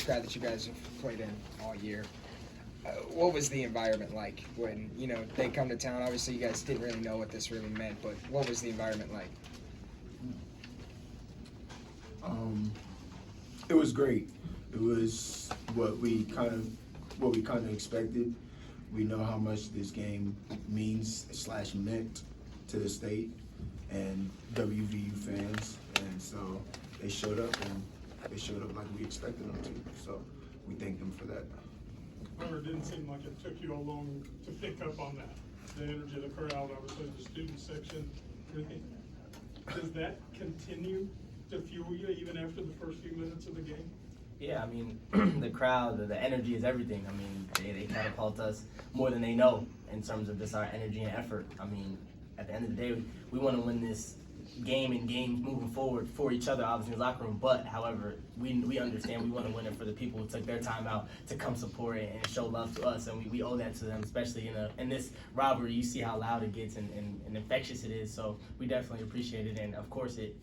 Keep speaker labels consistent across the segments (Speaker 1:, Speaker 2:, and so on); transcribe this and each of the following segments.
Speaker 1: crowd that you guys have played in all year. What was the environment like when, they come to town? Obviously, you guys didn't really know what this really meant, but what was the environment like?
Speaker 2: It was great. It was what we kind of expected. We know how much this game meant to the state and WVU fans, and so they showed up like we expected them to. So we thank them for that.
Speaker 3: However, it didn't seem like it took you all long to pick up on that. The energy of the crowd, obviously the student section, everything. Does that continue to fuel you even after the first few minutes of the game?
Speaker 4: Yeah, I mean, the crowd, the energy is everything. I mean, they catapult us more than they know in terms of just our energy and effort. I mean, at the end of the day, we want to win this game and games moving forward for each other, obviously in the locker room. But, however, we understand we want to win it for the people who took their time out to come support it and show love to us, and we owe that to them, especially in this rivalry. You see how loud it gets and infectious it is. So we definitely appreciate it, and of course it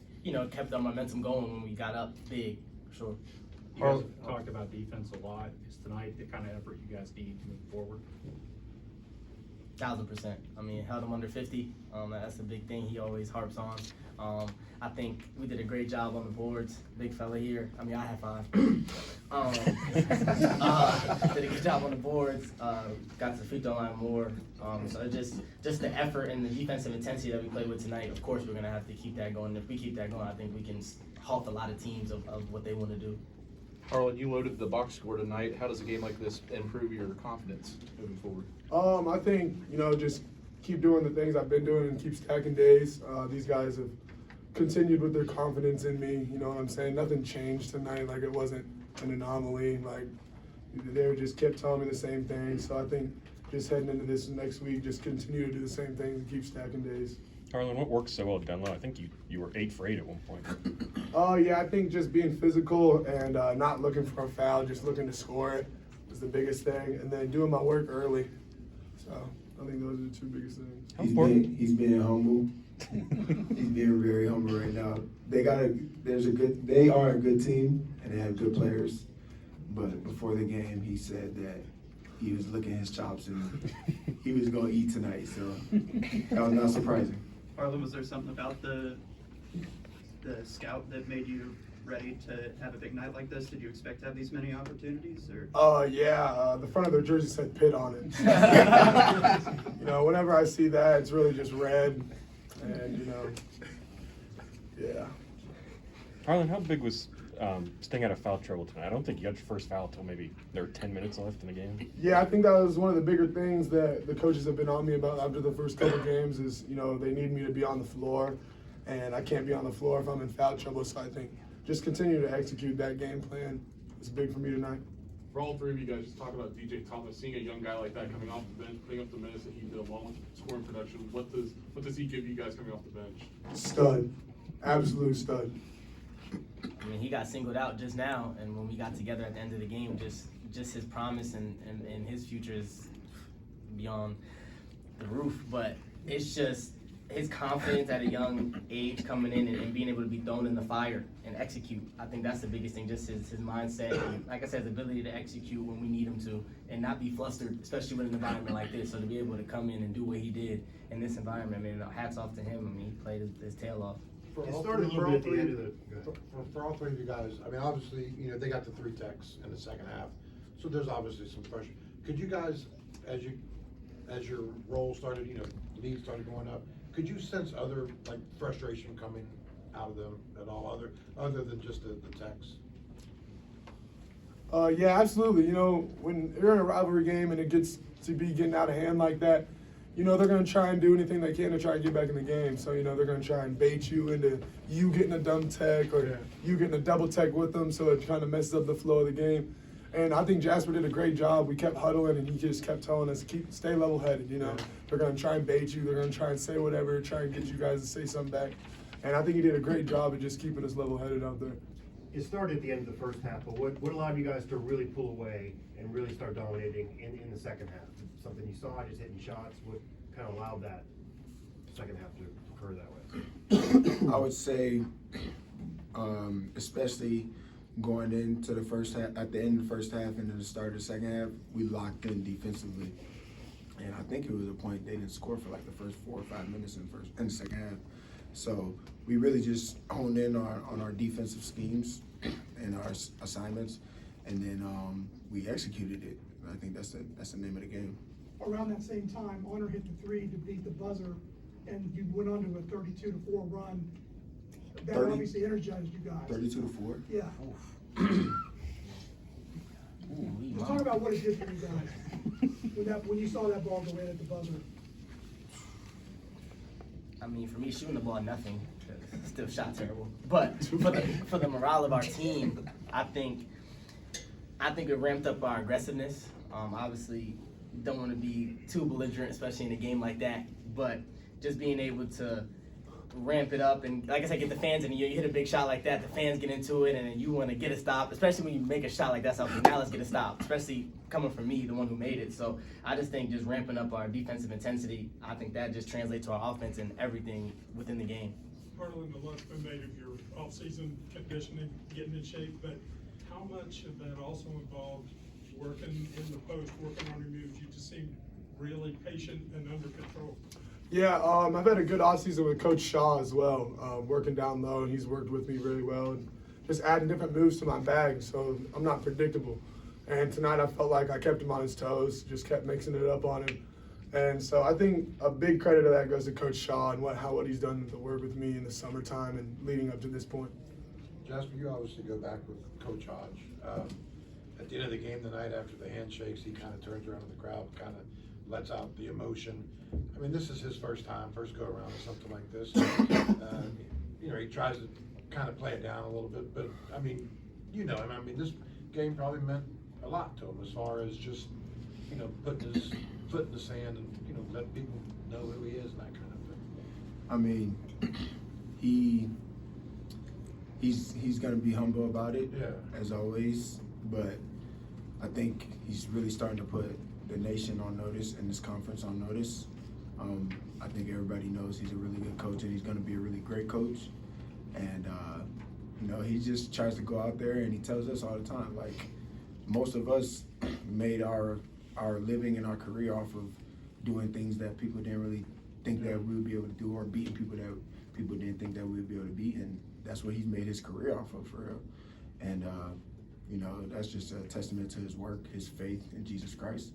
Speaker 4: kept our momentum going when we got up big, for sure.
Speaker 5: You guys have talked about defense a lot. Is tonight the kind of effort you guys need to move forward?
Speaker 4: 1000%. I mean, held him under 50. That's a big thing he always harps on. I think we did a great job on the boards. Big fella here. I mean, I have 5. Did a good job on the boards. Got to the free throw line more. So just the effort and the defensive intensity that we played with tonight. Of course, we're going to have to keep that going. If we keep that going, I think we can halt a lot of teams of what they want to do.
Speaker 6: Harlan, you loaded the box score tonight. How does a game like this improve your confidence moving forward?
Speaker 7: I think, just keep doing the things I've been doing and keep stacking days. These guys have continued with their confidence in me, you know what I'm saying? Nothing changed tonight, like it wasn't an anomaly. Like they just kept telling me the same thing. So I think just heading into this next week, just continue to do the same things and keep stacking days.
Speaker 8: Harlan, what works so well down low? I think you were 8 for 8 at one point.
Speaker 7: Yeah, I think just being physical and not looking for a foul, just looking to score it was the biggest thing, and then doing my work early. So I think those are the 2 biggest things.
Speaker 2: He's being humble. He's being very humble right now. They are a good team and they have good players. But before the game, he said that he was licking his chops and he was going to eat tonight. So that was not surprising.
Speaker 9: Harlan, was there something about the scout that made you ready to have a big night like this? Did you expect to have these many opportunities? Or?
Speaker 7: Yeah, the front of their jersey said Pitt on it. Whenever I see that, it's really just red, and yeah.
Speaker 8: Harlan, how big was staying out of foul trouble tonight? I don't think you got your first foul until maybe there were 10 minutes left in the game.
Speaker 7: Yeah, I think that was one of the bigger things that the coaches have been on me about after the first couple games is, they need me to be on the floor, and I can't be on the floor if I'm in foul trouble. So I think just continue to execute that game plan is big for me tonight.
Speaker 3: For all 3 of you guys, just talk about DJ Thomas, seeing a young guy like that coming off the bench, putting up the minutes that he did along with scoring production. What does he give you guys coming off the bench?
Speaker 7: Stud, absolute stud.
Speaker 4: I mean, he got singled out just now, and when we got together at the end of the game, just his promise and his future is beyond the roof. But it's just his confidence at a young age coming in and being able to be thrown in the fire and execute. I think that's the biggest thing, just his mindset and, like I said, his ability to execute when we need him to and not be flustered, especially with an environment like this. So to be able to come in and do what he did in this environment, I mean, hats off to him. I mean, he played his tail off.
Speaker 10: For all 3 of you guys, I mean, obviously, they got the 3 techs in the second half, so there's obviously some pressure. Could you guys, as your role started, league started going up, could you sense other frustration coming out of them at all, other than just the techs?
Speaker 7: Yeah, absolutely. When you're in a rivalry game and it gets to be getting out of hand like that, they're going to try and do anything they can to try and get back in the game. So, they're going to try and bait you into you getting a dumb tech or you getting a double tech with them, so it kind of messes up the flow of the game. And I think Jasper did a great job. We kept huddling, and he just kept telling us, stay level-headed, They're going to try and bait you. They're going to try and say whatever, try and get you guys to say something back. And I think he did a great job of just keeping us level-headed out there.
Speaker 11: It started at the end of the first half, but what allowed you guys to really pull away and really start dominating in the second half? Something you saw, just hitting shots, what kind of allowed that second half to occur that way?
Speaker 2: I would say, especially going into the first half, at the end of the first half and then the start of the second half, we locked in defensively. And I think it was a point they didn't score for like the first 4 or 5 minutes in the second half. So we really just honed in on our defensive schemes and our assignments, and then we executed it. I think that's the name of the game.
Speaker 12: Around that same time, Honor hit the 3 to beat the buzzer, and you went on to a 32-4 run. That
Speaker 2: 30?
Speaker 12: obviously energized you guys.
Speaker 2: 32-4.
Speaker 12: Yeah. Just talk about what it did for you guys when you saw that ball go in at the buzzer.
Speaker 4: I mean, for me, shooting the ball, nothing. 'Cause it still shot terrible. But for the morale of our team, I think it ramped up our aggressiveness. Obviously, don't want to be too belligerent, especially in a game like that. But just being able to ramp it up and, like I said, get the fans in. You hit a big shot like that, the fans get into it, and then you want to get a stop, especially when you make a shot like that. So now let's get a stop, especially coming from me, the one who made it. So I just think just ramping up our defensive intensity, I think that just translates to our offense and everything within the game.
Speaker 3: Harlan, a lot's been made of your off-season conditioning, getting in shape, but how much of that also involved working in the post, working on your moves? You just seem really patient and under control.
Speaker 7: Yeah, I've had a good offseason with Coach Shaw as well, working down low, and he's worked with me really well, and just adding different moves to my bag, so I'm not predictable. And tonight I felt like I kept him on his toes, just kept mixing it up on him. And so I think a big credit of that goes to Coach Shaw and what he's done to work with me in the summertime and leading up to this point.
Speaker 10: Jasper, you obviously go back with Coach Hodge. At the end of the game tonight, after the handshakes, he kind of turns around to the crowd, kind of lets out the emotion. I mean, this is his first go around with something like this. You know, he tries to kind of play it down a little bit, but I mean, you know him. I mean, this game probably meant a lot to him as far as just, you know, putting his foot in the sand and, you know, letting people know who he is and that kind of thing.
Speaker 2: I mean, he's gonna be humble about it, as always. But I think he's really starting to put the nation on notice and this conference on notice. I think everybody knows he's a really good coach and he's gonna be a really great coach. And you know, he just tries to go out there and he tells us all the time, like, most of us made our living and our career off of doing things that people didn't really think that we would be able to do, or beating people that people didn't think that we would be able to beat, and that's what he's made his career off of, for real. And you know, that's just a testament to his work, his faith in Jesus Christ.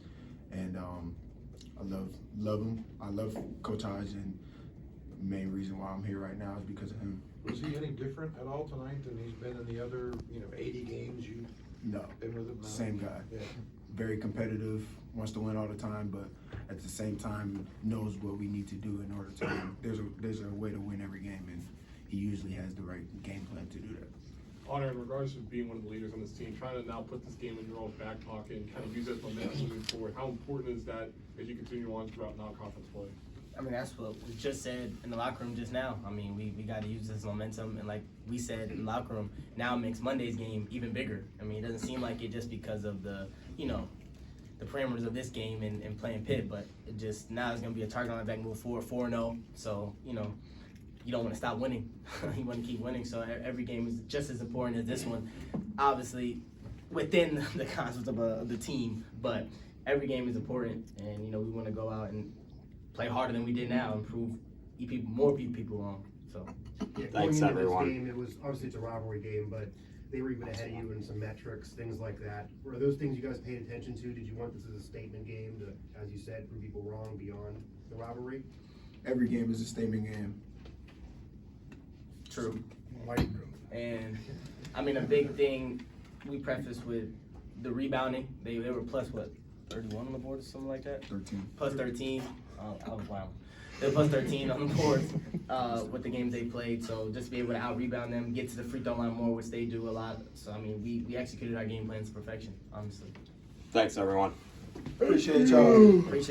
Speaker 2: And I love him. I love Coach Hodge, and the main reason why I'm here right now is because of him.
Speaker 10: Was he any different at all tonight than he's been in the other, you know, 80 games you've
Speaker 2: No,
Speaker 10: been with him? No.
Speaker 2: same guy.
Speaker 10: Yeah.
Speaker 2: Very competitive, wants to win all the time, but at the same time knows what we need to do in order to win. There's a way to win every game, and he usually has the right game plan to do that.
Speaker 13: Honor, in regards to being one of the leaders on this team, trying to now put this game in your own back pocket and kind of use that momentum moving forward, how important is that as you continue on throughout non-conference play?
Speaker 4: I mean, that's what we just said in the locker room just now. I mean, we got to use this momentum, and like we said in the locker room, now it makes Monday's game even bigger. I mean, it doesn't seem like it just because of the, you know, the parameters of this game and playing Pitt, but it just, now it's going to be a target on our back, move forward, 4-0. So, you know, you don't want to stop winning. You want to keep winning. So every game is just as important as this one. Obviously, within the concept of the team, but every game is important, and, you know, we want to go out and play harder than we did now, improve, more people wrong. So,
Speaker 11: yeah,
Speaker 8: thanks everyone.
Speaker 11: This game, it was obviously it's a rivalry game, but they were even ahead of you in some metrics, things like that. Were those things you guys paid attention to? Did you want this as a statement game to, as you said, prove people wrong beyond the rivalry?
Speaker 2: Every game is a statement game.
Speaker 4: True. And I mean, a big thing we prefaced with the rebounding. They were plus what, 31 on the board or something like that?
Speaker 2: 13.
Speaker 4: Plus 13. Wow. They're plus 13 on the board with the games they played. So just to be able to out-rebound them, get to the free throw line more, which they do a lot. So, I mean, we executed our game plans to perfection, honestly.
Speaker 8: Thanks, everyone.
Speaker 2: Appreciate y'all.
Speaker 4: Appreciate